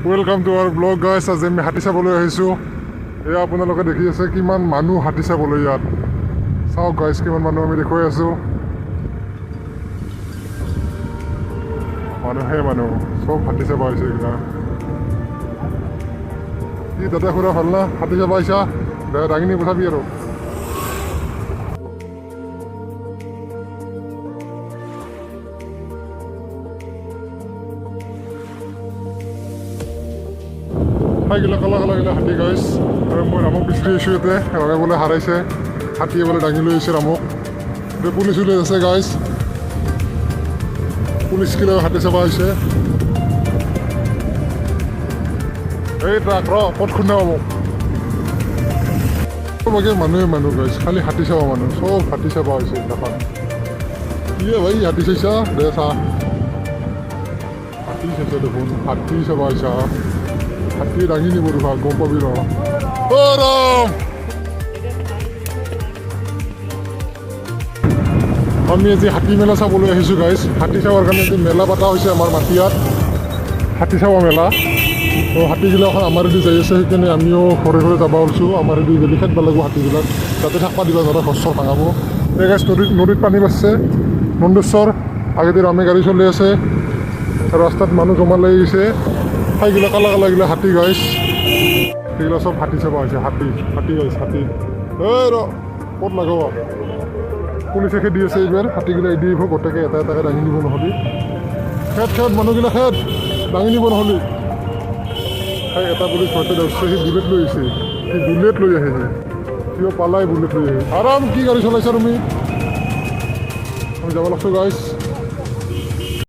Welcome to hour blog গাইছ। আজি আমি হাতী চাবলৈ আহিছোঁ। এয়া আপোনালোকে দেখি আছে কিমান মানুহ হাতী চাবলৈ ইয়াত। চাওক গাইছ কিমান মানুহ আমি দেখুৱাই আছোঁ। মানুহে মানুহ চব হাতী চাব আহিছে এইকেইটা। কি দাদা খুৰা ভাল না? হাতী চাব আহিছা দাঙি নি পঠাবি আৰু। ঠাইগিলা কালা কালা গিলা হাতী গাইছ। আৰু মই ৰামক বিচাৰি আহিছোঁ ইয়াতে। ৰামে বোলে হাৰাইছে, হাতীয়ে বোলে দাঙি লৈ আহিছে ৰামক। এতিয়া পুলিচ ওলাই আছে গাইছ, পুলিচগিলাও হাতী চাব আহিছে। এই ট্ৰাক ৰ পথ খুন্দা মোক চবকে মানুহে মানুহ গাইছ, খালি হাতী চাব মানুহ, চব হাতী চাব আহিছে এইদিনাখন। কি ভাই হাতী চাইছা দে চা, হাতী চাইছা দেখোন, হাতী চাব আহিছা। হাতী দাঙি নিব ৰবা, গম পাবি ৰ। আমি আজি হাতী মেলা চাবলৈ আহিছোঁ গাইছ। হাতী চাবৰ কাৰণে আজি মেলা পতা হৈছে আমাৰ মাটিয়াত, হাতী চাব মেলা। তো হাতীগিলাখন আমাৰ এদি যাই আছে, সেইকাৰণে আমিও ঘৰে ঘৰে যাব ওলছোঁ। আমাৰ এদি বেলি খেদব লাগিব হাতীবিলাক, যাতে থাকবা দিবা যাতে ঘৰ চৰ ভাঙাব। এই গাইছ নদীত পানী বাঢ়ছে নন্দেশ্বৰ, আগেদি ৰামে গাড়ী চলি আছে, ৰাস্তাত মানুহ জমা লাগি গৈছে। ঠাইগিলা কালা কালাগিলা হাতী গাইছ, সেইগিলা চব হাতী চাব আহিছে। হাতী হাতী গাইছ, হাতী। এই ৰ ক'ত লাগাব, পুলিচে খেদি আছে এইবাৰ। হাতীগিলা এদি দিব গোটেইকে, এটা এটাকে দাঙি নিব নহ'লি। খেদ মানুহগিলা খেদ, দাঙি নিব নহ'লি। সেই এটা পুলিচ হয়তো ধৰিছে, সি বুলেট লৈ আহিছে, সি বুলেট লৈ আহে, সিও পালাই বুলেট লৈ আহে। আৰাম কি গাড়ী চলাইছা তুমি? আমি যাব লাগছোঁ গাইছ।